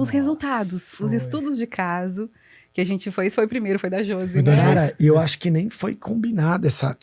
os resultados, os estudos de caso que a gente foi. Esse foi o primeiro, foi da Josi, Foi da né? Josi. Cara, eu acho que nem foi combinado essa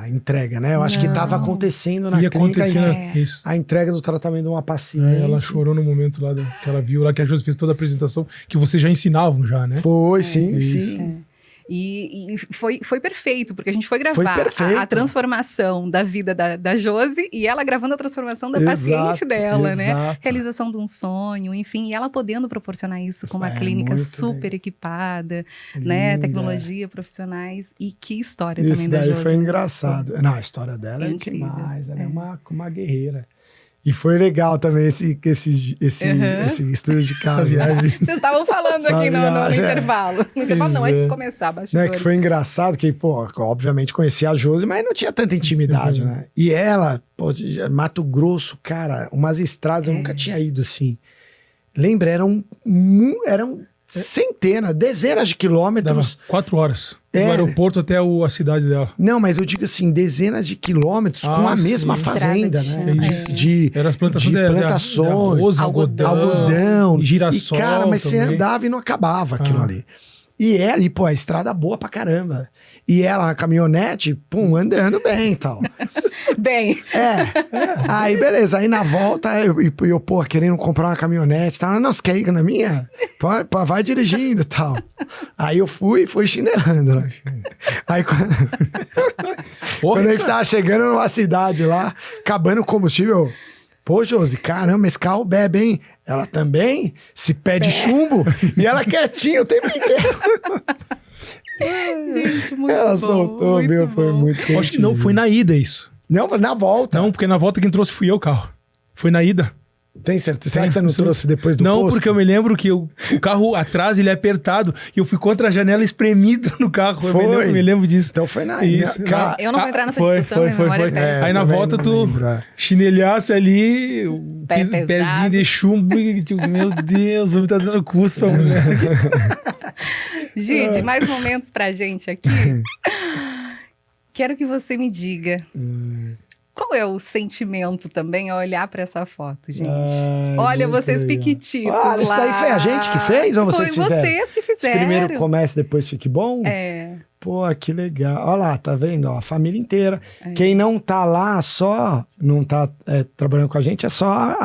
entrega, né? Eu acho que estava acontecendo na Ia clínica acontecendo isso. a entrega do tratamento de uma paciente. Ela chorou no momento lá que ela viu lá que a Josi fez toda a apresentação, que vocês já ensinavam já, né? Foi, sim, Isso. sim. E foi perfeito, porque a gente foi Foi gravar perfeito. a transformação da vida da Josi e ela gravando a transformação da Exato, paciente dela, né? exato. Realização de um sonho, enfim, e ela podendo proporcionar isso com uma É, clínica muito super legal. equipada, né? Linda. Tecnologia, profissionais, e que história Isso também da daí Josi. foi né? engraçado. Não, a história dela É é incrível, demais. Ela é é. uma guerreira. E foi legal também esse estudo de Essa caso. viagem. Vocês estavam falando Essa aqui no viagem, é. intervalo. No intervalo não, Pois antes de é. começar, Né, bastidores. que foi engraçado, que, pô, obviamente conhecia a Josi, mas não tinha tanta intimidade, Sim. né? E ela, pô, Mato Grosso, cara, umas estradas, eu nunca tinha ido assim. Lembra, eram centenas, dezenas de Dava quilômetros. 4 horas. É. Do aeroporto até a cidade dela. Não, mas eu digo assim, dezenas de quilômetros com a sim. mesma fazenda, Estrada né? de chão, De Era as plantações de de plantações, arroz, algodão, algodão. e girassol E, cara, mas você também. andava e não acabava aquilo ali. E pô, a estrada boa pra caramba. E ela na caminhonete, pum, andando bem e tal. Bem, Aí, beleza. Aí na volta, eu pô, querendo comprar uma caminhonete e tal. Não, você quer ir na minha? Pô, vai dirigindo e tal. Aí eu fui chinelando, né? Aí quando a gente tava chegando numa cidade lá, acabando o combustível. Pô, Josi, caramba, esse carro bebe, hein? Ela também se pede chumbo e ela quietinha o tempo inteiro. gente, muito Ela bom. soltou, muito meu, foi bom. muito Acho que não, foi na ida isso. Não, foi na volta. Não, porque na volta quem trouxe fui eu o carro. Foi na ida. Tem certeza? Será Tem, que você não isso- trouxe depois do Não, posto? porque eu me lembro que o carro atrás, ele é apertado. E eu fui contra a janela espremido no carro. Foi. Eu me lembro disso. Então foi na Isso. Cara, Eu não vou entrar nessa Foi, discussão, foi, minha foi, memória foi. é péssima. Aí na também volta não tu lembro, é. chinelhasse ali, Pé pezinho pesado. de chumbo e tipo, meu Deus, vou me estar dando custo pra mulher. Gente, mais momentos pra gente aqui. Quero que você me diga. Qual é o sentimento também ao olhar pra essa foto, gente? Ai, Olha, muito vocês legal. piquititos Ah, isso lá. daí foi a gente que fez ou vocês Foi fizeram? vocês que Se fizeram. primeiro comece, depois fique bom? É. Pô, que legal. Olha lá, tá vendo? Ó, a família inteira. Quem não tá lá só, não tá trabalhando com a gente, é só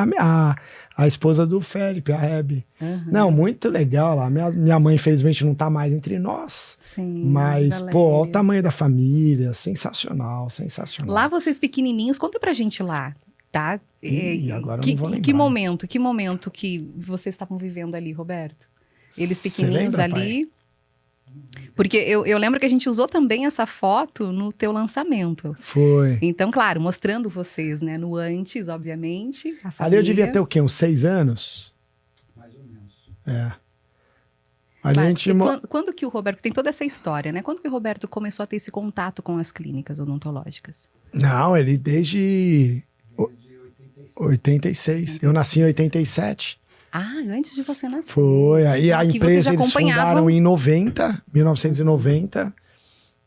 a esposa do Felipe, a Hebe. Uhum. Não, muito legal lá. Minha mãe, infelizmente, não tá mais entre nós. Sim. Mas, Valéria. pô, olha o tamanho da família. Sensacional, sensacional. Lá vocês pequenininhos, conta pra gente lá, tá? Ih, agora eu que, não vou que lembrar. momento que vocês estavam vivendo ali, Roberto? Eles Cê pequenininhos lembra, ali. Porque eu lembro que a gente usou também essa foto no teu lançamento. Foi. Então, claro, mostrando vocês, né? No antes, obviamente. A Ali família. eu devia ter o quê? Uns 6 anos? Mais ou menos. É. Ali a Mas gente... quando que o Roberto, tem toda essa história, né? Quando que o Roberto começou a ter esse contato com as clínicas odontológicas? Não, ele desde 86. Eu nasci em 87. Ah, antes de você nascer. Foi. Aí a Que vocês empresa eles acompanhavam. fundaram em 1990.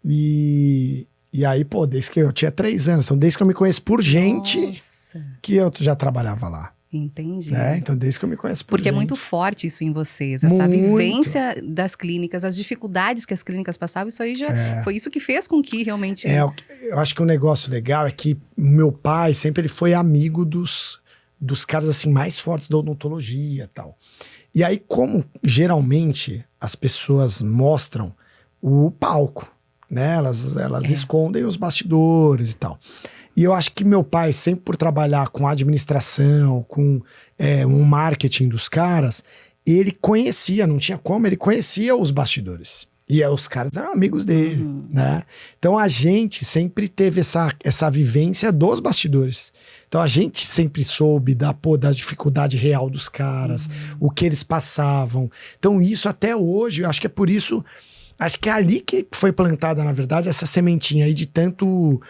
E aí, pô, desde que eu tinha 3 anos. Então, desde que eu me conheço por gente, Nossa, que eu já trabalhava lá. entendi. Né? Então, desde que eu me conheço por Porque gente. é muito forte isso em vocês, essa Muito. vivência das clínicas, as dificuldades que as clínicas passavam, isso aí já foi isso que fez com que realmente... Eu acho que um negócio legal é que meu pai sempre ele foi amigo dos caras assim mais fortes da odontologia e tal. E aí, como geralmente as pessoas mostram o palco, né? Elas escondem os bastidores e tal. E eu acho que meu pai, sempre por trabalhar com administração, com um marketing dos caras, ele conhecia, não tinha como, ele conhecia os bastidores. E os caras eram amigos dele, né? Então a gente sempre teve essa vivência dos bastidores. Então a gente sempre soube da dificuldade real dos caras, o que eles passavam. Então isso até hoje, eu acho que é por isso, acho que é ali que foi plantada, na verdade, essa sementinha aí de tanto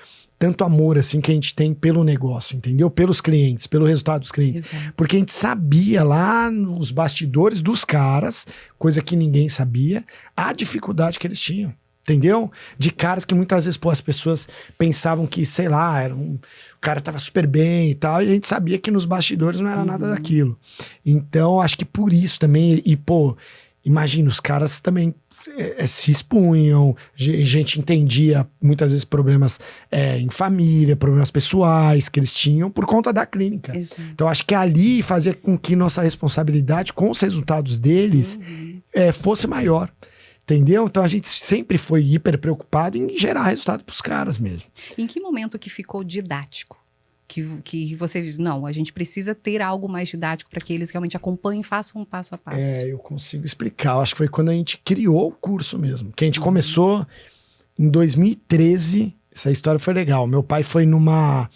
amor assim que a gente tem pelo negócio, entendeu? Pelos clientes, pelo resultado dos clientes. Exato. Porque a gente sabia lá nos bastidores dos caras, coisa que ninguém sabia, a dificuldade que eles tinham. entendeu? De caras que muitas vezes, pô, as pessoas pensavam que, sei lá, o cara tava super bem e tal, e a gente sabia que nos bastidores não era nada daquilo. Então, acho que por isso também, e pô, imagina, os caras também se expunham, gente entendia muitas vezes problemas em família, problemas pessoais que eles tinham por conta da clínica. Exato. Então, acho que ali fazia com que nossa responsabilidade com os resultados deles fosse maior. Entendeu? Então a gente sempre foi hiper preocupado em gerar resultado pros caras mesmo. Em que momento que ficou didático? Que você diz, não, a gente precisa ter algo mais didático para que eles realmente acompanhem e façam um passo a passo. Eu consigo explicar. Eu acho que foi quando a gente criou o curso mesmo. Que a gente começou em 2013. Essa história foi legal. Meu pai foi numa...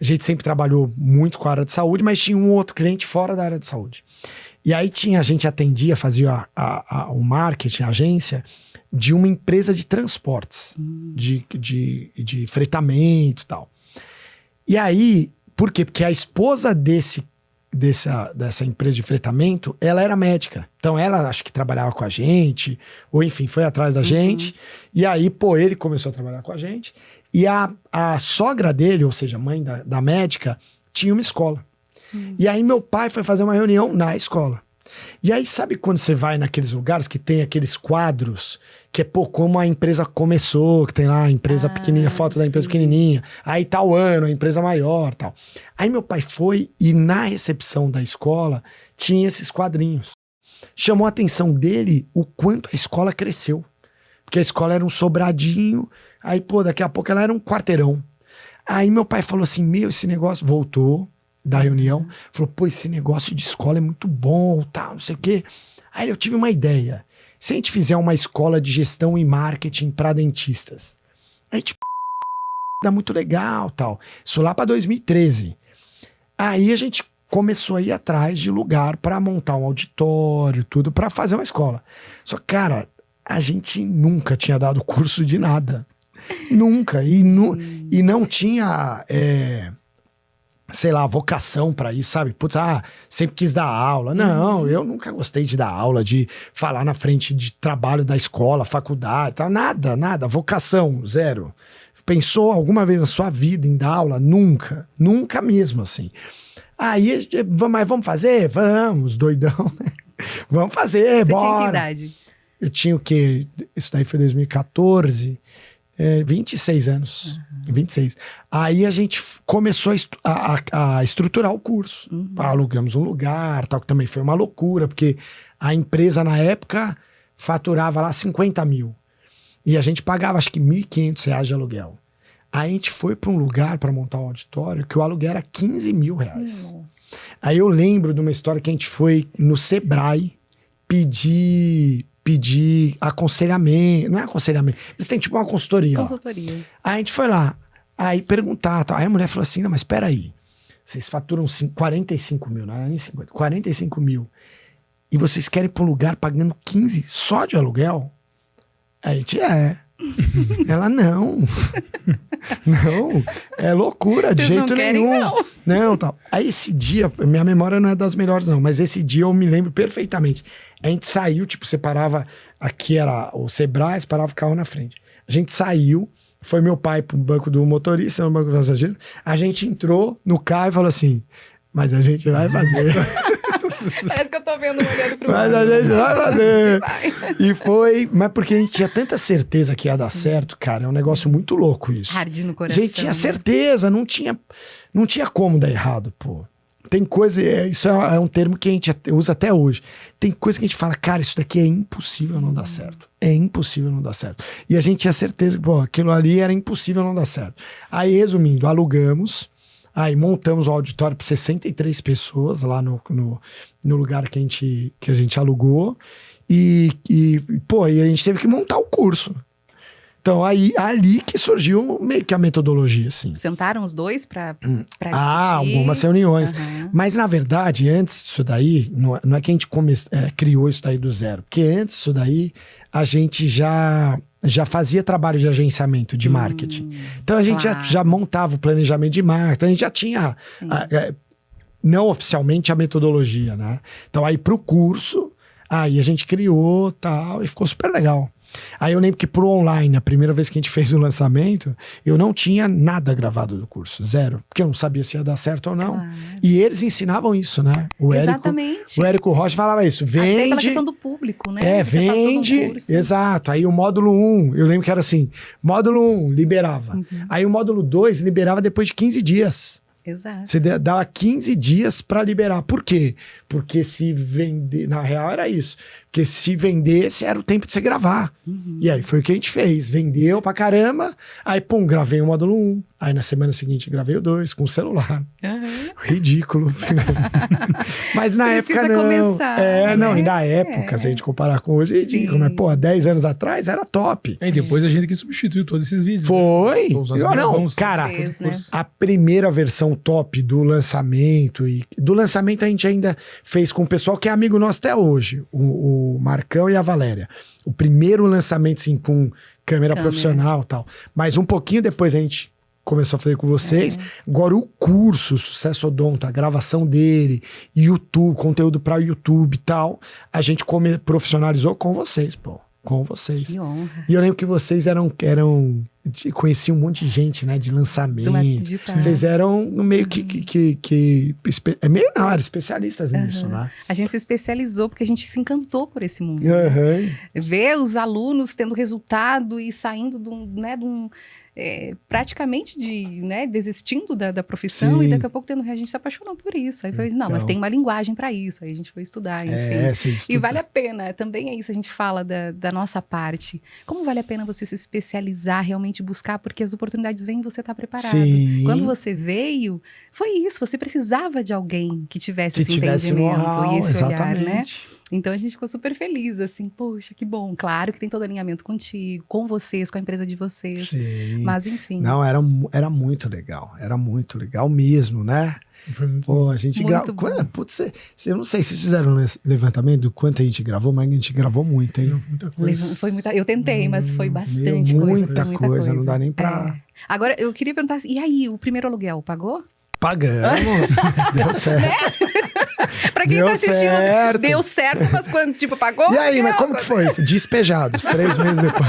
A gente sempre trabalhou muito com a área de saúde, mas tinha um outro cliente fora da área de saúde. E aí a gente atendia, fazia o marketing, a agência, de uma empresa de transportes, de fretamento e tal. E aí, por quê? Porque a esposa dessa empresa de fretamento, ela era médica. Então ela acho que trabalhava com a gente, ou enfim, foi atrás da gente. E aí, pô, ele começou a trabalhar com a gente. E a sogra dele, ou seja, a mãe da médica, tinha uma escola. E aí meu pai foi fazer uma reunião na escola. E aí sabe quando você vai naqueles lugares que tem aqueles quadros, que é pô, como a empresa começou, que tem lá a empresa pequenininha, foto da empresa pequenininha, aí tal ano, a empresa maior, tal. Aí meu pai foi e na recepção da escola tinha esses quadrinhos. Chamou a atenção dele o quanto a escola cresceu. Porque a escola era um sobradinho, aí pô, daqui a pouco ela era um quarteirão. Aí meu pai falou assim, esse negócio voltou da reunião, falou, pô, esse negócio de escola é muito bom, tal, não sei o quê. Aí eu tive uma ideia. Se a gente fizer uma escola de gestão e marketing para dentistas, a gente dá muito legal, tal. Isso lá para 2013. Aí a gente começou a ir atrás de lugar para montar um auditório, tudo, para fazer uma escola. Só que, cara, a gente nunca tinha dado curso de nada. Nunca. E não tinha... sei lá, vocação pra isso, sabe? Putz, sempre quis dar aula. Não, eu nunca gostei de dar aula, de falar na frente de trabalho da escola, faculdade, tal. Nada. Vocação, zero. Pensou alguma vez na sua vida em dar aula? Nunca. Nunca mesmo, assim. Aí, mas vamos fazer? Vamos, doidão. Vamos fazer, Você bora. tinha que idade? Eu tinha o quê? Isso daí foi 2014... 26 anos. 26. Aí a gente começou a estruturar o curso. Alugamos um lugar, tal, que também foi uma loucura, porque a empresa na época faturava lá 50 mil. E a gente pagava acho que R$1.500 de aluguel. Aí a gente foi para um lugar para montar um auditório que o aluguel era R$15 mil. Aí eu lembro de uma história que a gente foi no Sebrae pedir aconselhamento. Não é aconselhamento. Eles têm tipo uma consultoria. Consultoria. Aí a gente foi lá. Aí perguntar. Tal. Aí a mulher falou assim, não, mas espera aí. Vocês faturam 45 mil, não era nem 50. 45 mil. E vocês querem ir para um lugar pagando 15 só de aluguel? Aí a gente, Ela, não. Não. É loucura, de jeito nenhum. Não, tal. Aí esse dia, minha memória não é das melhores não, mas esse dia eu me lembro perfeitamente. A gente saiu, tipo, separava, aqui era o Sebrae, separava o carro na frente. A gente saiu, foi meu pai pro banco do motorista, no banco do passageiro, a gente entrou no carro e falou assim, mas a gente vai fazer. Parece que eu tô vendo olhando pro mas a gente vai fazer. E foi, mas porque a gente tinha tanta certeza que ia dar certo, cara, é um negócio muito louco isso. Arde no coração. A gente tinha certeza, não tinha como dar errado, pô. Tem coisa, isso é um termo que a gente usa até hoje. Tem coisa que a gente fala, cara, isso daqui é impossível não dar certo. É impossível não dar certo. E a gente tinha certeza que, pô, aquilo ali era impossível não dar certo. Aí, resumindo, alugamos, aí montamos o auditório para 63 pessoas lá no lugar que a gente alugou. E a gente teve que montar o curso. Então, ali que surgiu meio que a metodologia, assim. Sentaram os dois pra discutir? Algumas reuniões. Mas, na verdade, antes disso daí, não é que a gente criou isso daí do zero. Porque antes disso daí, a gente já fazia trabalho de agenciamento, de marketing. Então, a gente já montava o planejamento de marketing. A gente já tinha, não oficialmente, a metodologia, né? Então, aí pro curso, aí a gente criou tal, e ficou super legal. Aí eu lembro que pro online, a primeira vez que a gente fez o lançamento, eu não tinha nada gravado do curso, zero. Porque eu não sabia se ia dar certo ou não. Claro. E eles ensinavam isso, né? Exatamente. O Érico Rocha falava isso, Até pela vende... questão do público, né? Você passou num vende, curso. exato. Aí o módulo 1, eu lembro que era assim, módulo 1 liberava. Aí o módulo 2 liberava depois de 15 dias. Exato. Você dava 15 dias para liberar. Por quê? Porque se vender, na real era isso. Porque se vendesse era o tempo de você gravar. E aí foi o que a gente fez. Vendeu pra caramba. Aí, pum, gravei o módulo 1. Aí na semana seguinte gravei o 2 com o celular. Ridículo. Mas na Precisa época não. começar, Não, né? e na época, se a gente comparar com hoje, é ridículo. Mas, pô, 10 anos atrás era top. E depois a gente que substituiu todos esses vídeos. Foi. Né? Todos nós Não, gravamos cara, todo o Fez, né? curso. a primeira versão top do lançamento, e do lançamento a gente ainda fez com o pessoal que é amigo nosso até hoje, o Marcão e a Valéria. O primeiro lançamento, assim, com câmera profissional e tal. Mas um pouquinho depois a gente começou a fazer com vocês. Agora o curso, Sucesso Odonto, a gravação dele, YouTube, conteúdo para YouTube e tal, a gente profissionalizou com vocês, pô. Com vocês. Que honra. E eu lembro que vocês conheciam um monte de gente, né? De lançamento. Vocês eram no meio eram especialistas nisso, né? A gente se especializou porque a gente se encantou por esse mundo. Ver os alunos tendo resultado e saindo de um praticamente desistindo da profissão. Sim. E daqui a pouco a gente se apaixonou por isso. Aí foi, mas tem uma linguagem para isso. Aí a gente foi estudar, enfim. E vale a pena, também é isso, a gente fala da nossa parte. Como vale a pena você se especializar, realmente buscar, porque as oportunidades vêm e você está preparado. Sim. Quando você veio, foi isso, você precisava de alguém que tivesse esse tivesse entendimento e esse exatamente. olhar, né? Então a gente ficou super feliz, assim, poxa, que bom. Claro que tem todo alinhamento contigo, com vocês, com a empresa de vocês. Sim. Mas enfim. Não, era muito legal mesmo, né? Foi muito Pô, a gente gravou. Putz, eu não sei se vocês fizeram um levantamento do quanto a gente gravou, mas a gente gravou muito, hein? muita coisa. Foi muita, eu tentei, mas foi bastante coisa. Muita coisa, não dá nem pra. Agora, eu queria perguntar, e aí, o primeiro aluguel, pagou? Pagamos. Deu certo. Pra quem Deu tá assistindo, certo. Deu certo, mas quando, pagou? E aí, mas como que foi? Despejados, 3 meses depois.